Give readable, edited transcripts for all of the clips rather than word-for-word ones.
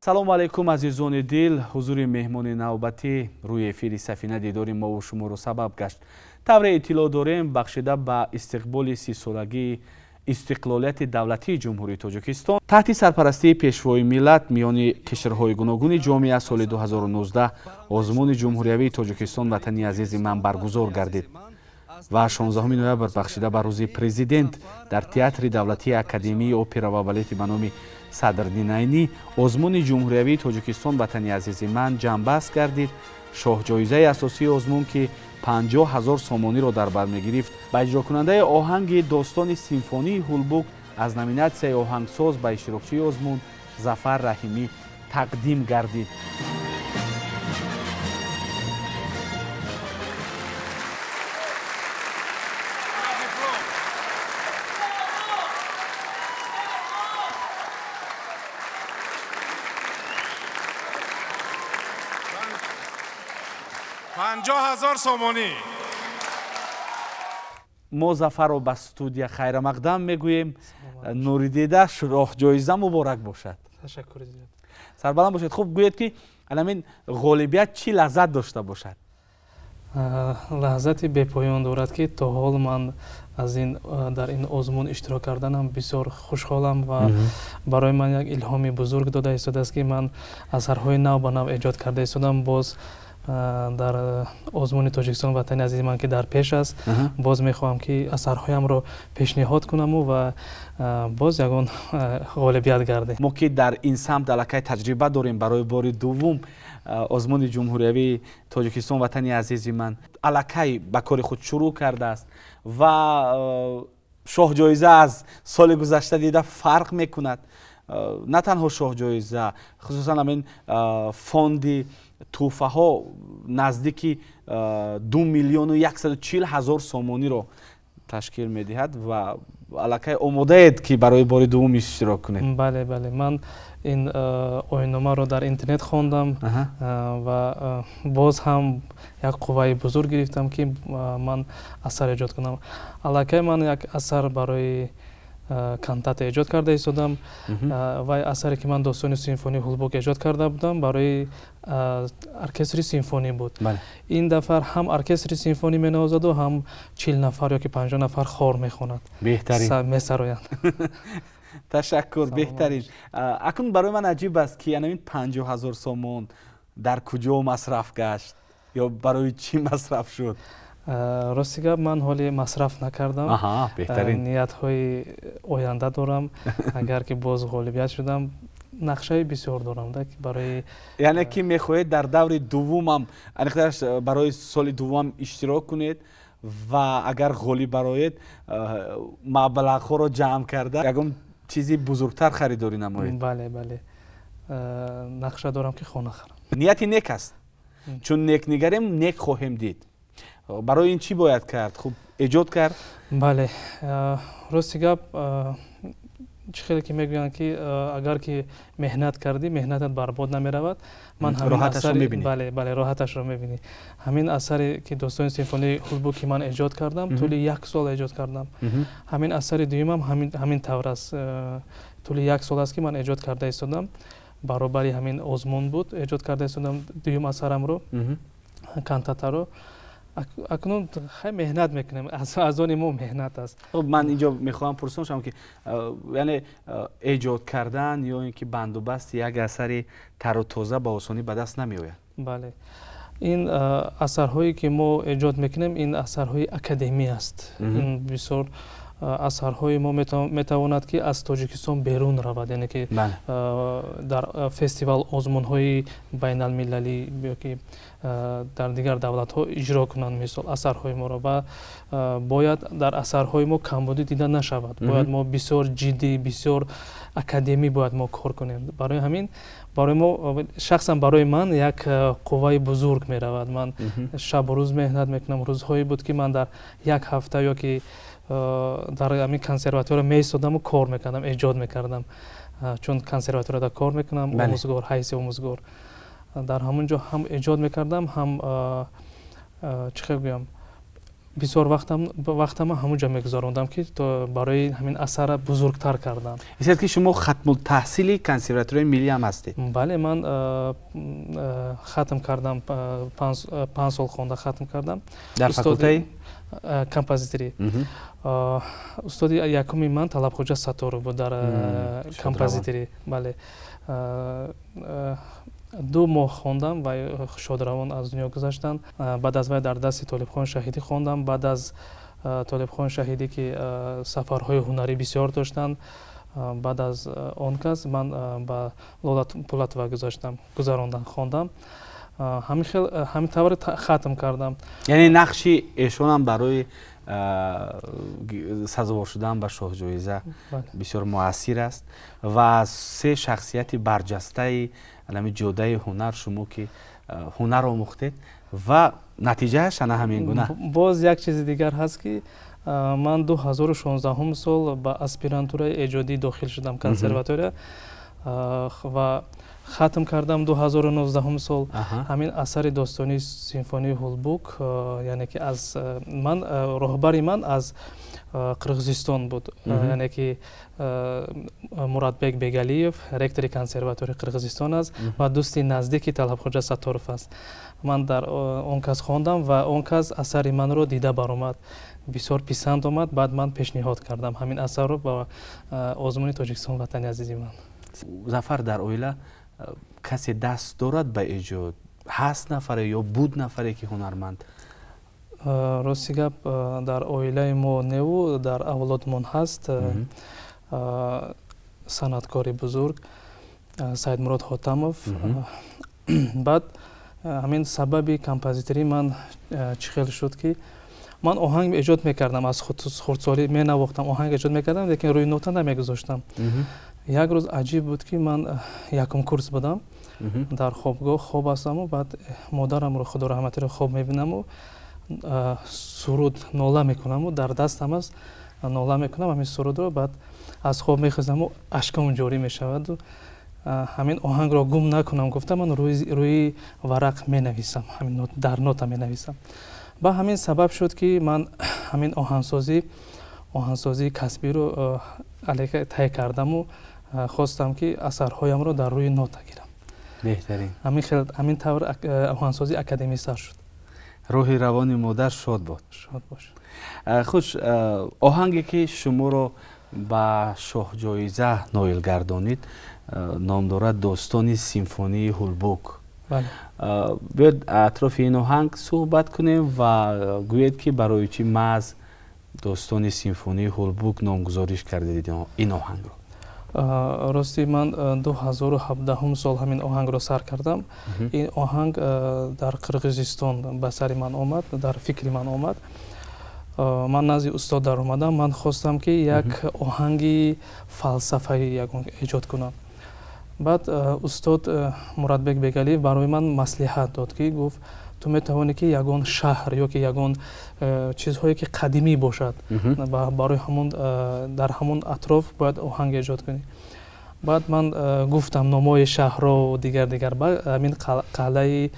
салому алайкум азизони дил. ҳузури меҳмони навбатӣ рӯи эфири Сафина дидори мову шуморо сабаб гашт. тавре иттилоъ дорем бахшида ба истиқболи 30-солагии истиқлолияти давлатии ҷумҳурии Тоҷикистон таҳти сарпарастии пешвои миллат миёни қишрҳои гуногуни ҷомеа соли 2019 озмуни ҷумҳуриявии Тоҷикистон ватани азизи ман баргузор гардид ва 16 ноябр бахшида ба рӯзи президент дар театри давлатии академии опера ва балети ба номи Садр Динайнӣ озмуни ҷумҳуриявии Тоҷикистон ватани азизи ман ҷамъбаст гардид. шоҳҷоизаи асосии озмун ки 50,000 сомониро дар бар мегирифт ба иҷрокунандаи оҳанги достони симфонии ҳулбук аз номинатсияи оҳангсоз ба иштирокчии озмун Зафар Раҳимӣ тақдим гардид. мо Зафарро ба студия хайрамақдам мегӯем. нуридида шоҳҷоиза муборак бошад. ташаккури зиёд. Сарбаланд бошед. Хуб гӯед ки аламин ғолибият чӣ лаззат дошта бошад? лаззати бепоён дорад ки то ҳол ман аз дар ин озмун иштирок карданам бисёр хушҳолам ва барои ман як илҳоми бузург дода истодааст ки ман асарҳои нав ба нав эҷод карда истодам. Боз дар озмуни Тоҷикистон ватани азизи ман ки дар пеш аст, боз мехоҳам ки асарҳоямро пешниҳод кунаму ва боз ягон ғолибият гардем. мо ки дар ин самт аллакай таҷриба дорем барои бори дуввум озмуни ҷумҳуриявии Тоҷикистон ватани азизи ман аллакай ба кори худ шурӯъ кардааст ва шоҳҷоиза аз соли гузашта дида фарқ мекунад. на танҳо шоҳҷоиза, хусусан амин фонди тӯҳфаҳо наздики 2,140,000 сомониро ташкил медиҳад ва аллакай омодаед ки барои бори дуввум иштирок кунед. бале бале, ман ин оинномаро дар интернет хондам ва боз ҳам як қувваи бузург гирифтам ки ман асар эҷод кунам. аллакай ман як асар барои кантата эҷод карда истодам ва асаре ки ман достони симфонии ҳулбук эҷод карда будам барои оркестри симфонӣ буд. ин дафъа ҳам оркестри симфонӣ менавозаду ҳам 40 нафар ёки 50 нафар хор мехонад. беҳтарин месароянд. ташаккур, беҳтарин. акнун барои ман аҷиб аст ки ин 50,000 сомон дар куҷо масраф гашт ё барои чӣ масраф шуд? рости гап ман ҳоли масраф накардам. ниятҳои оянда дорам. агар ки боз ғолибият шудам нақшаи бисёр дорам барои яъне ки мехоҳед дар даври дуввумам аниқтараш барои соли дуввумам иштирок кунед ва агар ғолиб бароед маблағҳоро ҷамъ карда ягон чизи бузургтар харидорӣ намоед. бале бале, нақша дорам ки хона харам. нияти нек аст. чун нек нигарем нек хоҳем дид. барои ин чӣ бояд кард? Хуб эҷод кард? бале, рости гап чӣ хеле ки мегӯянд ки агар ки меҳнат кардӣ меҳнатат барбод намеравад. ман роҳаташро мебинӣ. ҳамин асаре ки достони симфонии ҳулбук ки ман эҷод кардам тӯли 1 сол эҷод кардам. ҳамин асари дуюмам ҳамин тавр аст. тӯли 1 сол аст ки ман эҷод карда истодам. баробари ҳамин озмун буд эҷод карда истодам дуюм асарамро, кантатаро. акнун хай меҳнат мекунем. аз они мо меҳнат аст. ман инҷо мехоҳам пурсонашам ки яъне эҷод кардан ё ин ки бандубасти як асари тару тоза ба осонӣ ба даст намеояд. бале, ин асарҳое ки мо эҷод мекунем ин асарҳои академӣ аст. ин бисёр асарҳои мо метавонад ки аз Тоҷикистон берун равад, яъне ки дар фестивал озмунҳои байналмилалӣ ёки дар дигар давлатҳо иҷро кунанд мисол асарҳои моро ва бояд дар асарҳои мо камбудӣ дида нашавад. бояд мо бисёр ҷиддӣ, бисёр академӣ бояд мо кор кунем. барои ҳамин барои мо шахсан барои ман як қувваи бузург меравад. ман шабу рӯз меҳнат мекунам. рӯзҳое буд ки ман дар як ҳафта ёки дар ҳамин консерватория меистодаму кор мекардам, эҷод мекардам. чун консерваторияда кор мекунам, омӯзгор, ҳайси омӯзгор. дар ҳамон ҷо ҳам эҷод мекардам, ҳам чӣ хел гӯям, бисёр вақтама ҳамуҷа мегузарондам ки то барои ҳамин асара бузургтар кардам. исед ки шумо хатмултаҳсили консерваторияи миллӣ ҳам ҳастед? бале, ман хатм кардам, 5 сол хонда хатм кардам. дар факултаи композиторӣ. устоди якуми ман Талабхоҷа Сатторов буд дар композиторӣ. бале, 2 моҳ хондам ва Шодравон аз дунё гузаштанд. баъд аз вай дар дасти Толибхон Шаҳидӣ хондам. баъд аз Толибхон Шаҳидӣ ки сафарҳои ҳунарӣ бисёр доштанд, баъд аз он кас ман ба Лола Пулатова гузарондам, хондам. ҳамин тавре хатм кардам. яъне нақши эшонам барои сазовор шудан ба шоҳҷоиза бисёр муассир аст ва се шахсияти барҷастаи алами ҷодаи ҳунар шумо ки ҳунар омӯхтед ва натиҷааш ана ҳамин гуна. боз як чизи дигар ҳаст ки ман 2016 сол ба аспирантураи эҷодӣ дохил шудам консерватория ва хатм кардам 2019 сол ҳамин асари достони симфонии Ҳулбук, яъне ки аз ман роҳбари ман аз Қирғизистон буд, яъне ки Муратбек Бегалиев ректори консерватории Қирғизистон аст ва дӯсти наздики Талабхоҷа Сатторов аст. ман дар он кас хондам ва он кас асари манро дида баромад, бисёр писанд омад. баъд ман пешниҳод кардам ҳамин асарро ба озмуни Тоҷикистон, ватани азизи ман. Зафар, дар оила касе даст дорад ба эҷод? ҳаст нафаре ё буд нафаре ки ҳунарманд? рости гап, дар оилаи мо неву дар авлодмон ҳаст санъаткори бузург Саидмурод Ҳотамов. баъд ҳамин сабаби композиторӣ ман чӣ хел шуд ки ман оҳанг эҷод мекардам, аз хурдсолӣ менавохтам, оҳанг эҷод мекардам, лекин рӯи нота намегузоштам. як рӯз аҷиб буд ки ман якум курс будам, дар хобгоҳ хоб ҳастаму баъд модарамро худо раҳматиро хоб мебинаму суруд нола мекунаму дар дастам аст, нола мекунам ҳамин сурудро, баъд аз хоб мехезаму ашкам ҷорӣ мешаваду ҳамин оҳангро гум накунам гуфта ман рӯи варақ менависам, ҳамин дар нота менависам. ба ҳамин сабаб шуд ки ман ҳамин оҳангсозии касбиро аллакай тай кардаму хостам ки асарҳоямро дар рӯи нота гирам. беҳтарин. ҳамин тавр оҳангсозии академӣ сар шуд. рӯҳи равони модар шод бод. шод бош. хуш, оҳанге ки шуморо ба шоҳҷоиза ноил гардонид ном дорад достони симфонии Ҳулбук. биёд атрофи ин оҳанг суҳбат кунем ва гӯед ки барои чӣ маҳз достони симфонии Ҳулбук номгузориш кардед ин оҳангро? рости ман 2017 сол ҳамин оҳангро сар кардам. ин оҳанг дар Қирғизистон ба сари ман омад, дар фикри ман омад. ман назди устод дар омадам, ман хостам ки як оҳанги фалсафаӣ ягон эҷод кунам. баъд устод Муратбек Бегалиев барои ман маслиҳат дод ки гуфт ту метавонӣ ки ягон шаҳр ё ки ягон чизҳое ки қадимӣ бошад барои дар ҳамон атроф бояд оҳанг эҷод кунӣ. баъд ман гуфтам номҳои шаҳрро дигар ҳамин қалъаи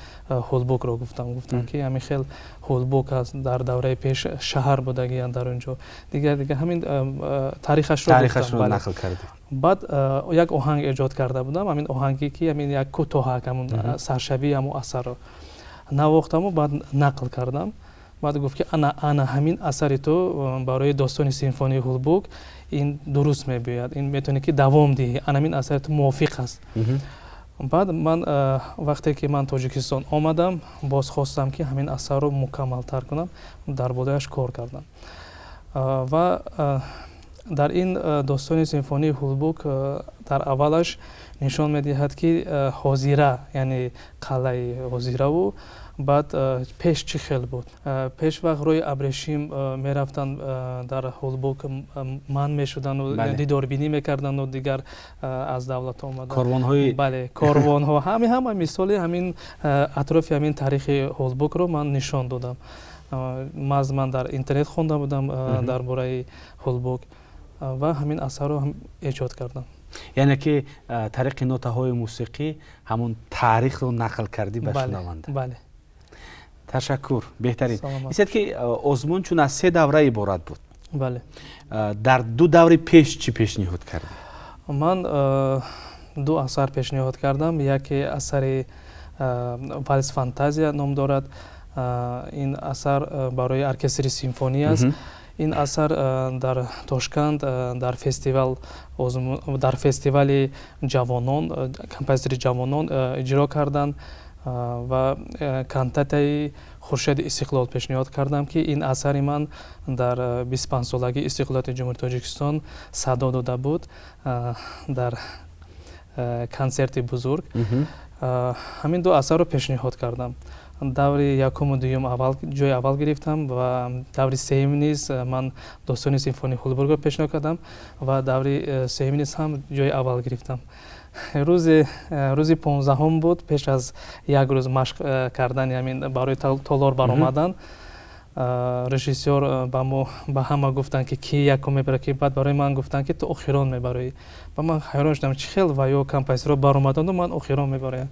Ҳулбукро гуфтам ки ҳамин хел Ҳулбук аст, дар давраи пеш шаҳр будагиянд дар онҷо, дигар ҳамин таърихашро нақл кардед. баъд як оҳанг эҷод карда будам, ҳамин оҳанге ки ҳамин як кӯтоҳак ҳамон саршабии ҳамон асарро навохтаму баъд нақл кардам. баъд гуфт ки ана ҳамин асари ту барои достони симфонии Ҳулбук ин дуруст мебиёяд, ин метавонӣ ки давом диҳӣ, ана ҳамин асари ту мувофиқ аст. баъд ман вақте ки ман Тоҷикистон омадам, боз хостам ки ҳамин асарро мукаммалтар кунам, дар бодааш кор кардам. ва дар ин достони симфонии Ҳулбук дар аввалаш нишон медиҳад ки ҳозира, яъне қалъаи ҳозираву баъд пеш чӣ хел буд. Пеш вақт рӯи Абрешим мерафтанд дар Ҳулбук манъ мешудану дидорбинӣ мекарданду дигар аз давлат омада корвонҳо ҳама мисоли ҳамин атрофи ҳамин таърихи Ҳулбукро ман нишон додам. ман дар интернет хонда будам дар бораи Ҳулбук ва ҳамин асарро ҳам эҷод кардам. яъне ки тариқи нотаҳои мусиқӣ ҳамон таърихро нақл кардӣ ба шунаванда. ташаккур, беҳтарин. Саломат. Исед ки озмун чун аз 3 давра иборат буд. бале. Дар 2 даври пеш чӣ пешниҳод кардӣ? ман 2 асар пешниҳод кардам. Яке асари вальс фантазия ном дорад. ин асар барои оркестри симфонӣ аст. ин асар дар Тошканд дар фестивали ҷавонон, композитори ҷавонон иҷро карданд ва кантатаи хуршеди истиқлол пешниҳод кардам, ки ин асари ман дар 25-солаги истиқлолияти ҷумҳурии Тоҷикистон садо дода буд дар консерти бузург. ҳамин 2 асарро пешниҳод кардам. даври якуму дуюм ҷои аввал гирифтам ва даври сеюм низ ман достони симфонии Хулбургро пешниҳод кардам ва даври сеюм низ ҳам ҷои аввал гирифтам. рӯзи 15 буд, пеш аз як рӯз машқ кардани ҳамин барои толор баромадан. режиссёр ба ҳама гуфтанд ки ки якум мебарад, ки баъд барои ман гуфтанд ки ту охирон мебароӣ. Ба ман ҳайрон шудам, чӣ хел ва ё композиторро баромаданду ман охирон мебароям.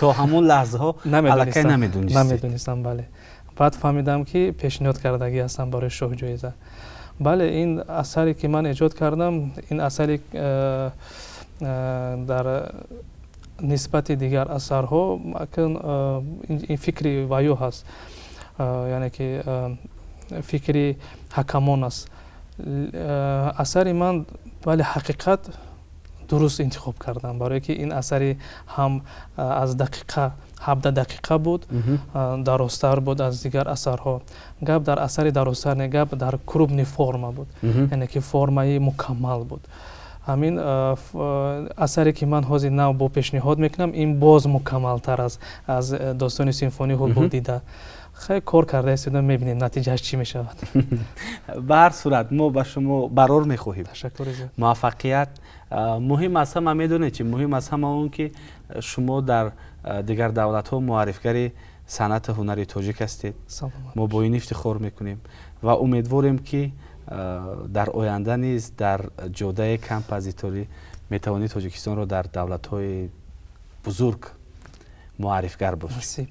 то ҳамон лаҳзаҳо аллакай намедонистам. бале. баъд фаҳмидам ки пешниҳод кардагӣ ҳастам барои шоҳ-ҷоиза. бале, ин асаре ки ман эҷод кардам, ин асари дар нисбати дигар асарҳо ин фикри ваё ҳаст, яъне ки фикри ҳакамон аст. асари ман вале ҳақиқат дуруст интихоб кардам, барое ки ин асари ҳам аз дақиқа 17 дақиқа буд, дарозтар буд аз дигар асарҳо. гап дар асари дарозтар не, гап дар крупни форма буд, яъне ки формаи мукаммал буд. ҳамин асаре ки ман ҳозир нав бо пешниҳод мекунам, ин боз мукаммалтар аз достони симфонии Хулбург дида. хеле кор карда истодам, мебинем натиҷааш чӣ мешавад. ба ҳар сурат мо ба шумо барор мехоҳем. Ташаккур. муваффақият. муҳим аз ҳама медонед чӣ? муҳим аз ҳама он ки шумо дар дигар давлатҳо муаррифгари санъати ҳунари тоҷик ҳастед. мо бо ин ифтихор мекунем ва умедворем ки дар оянда низ дар ҷодаи композиторӣ метавонед тоҷикистонро дар давлатҳои бузург муаррифгар бошед.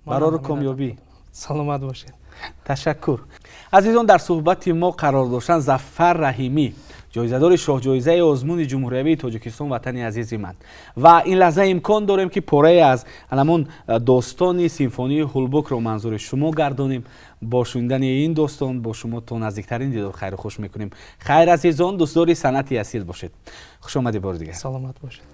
барори комёбӣ. саломат бошед. ташаккур. азизон, дар суҳбати мо қарор доштанд Зафар Раҳимӣ, ҷоизадори шоҳҷоизаи озмуни ҷумҳуриявии Тоҷикистон, ватани азизи ман. ва ин лаҳза имкон дорем ки порае аз аламон достони симфонии Хулбургро манзури шумо гардонем. бо шунидани ин достон бо шумо то наздиктарин дидор хайру хуш мекунем. хайр азизон, дӯстдори санъати асил бошед. хушомадед бори дигар. саломат бошед.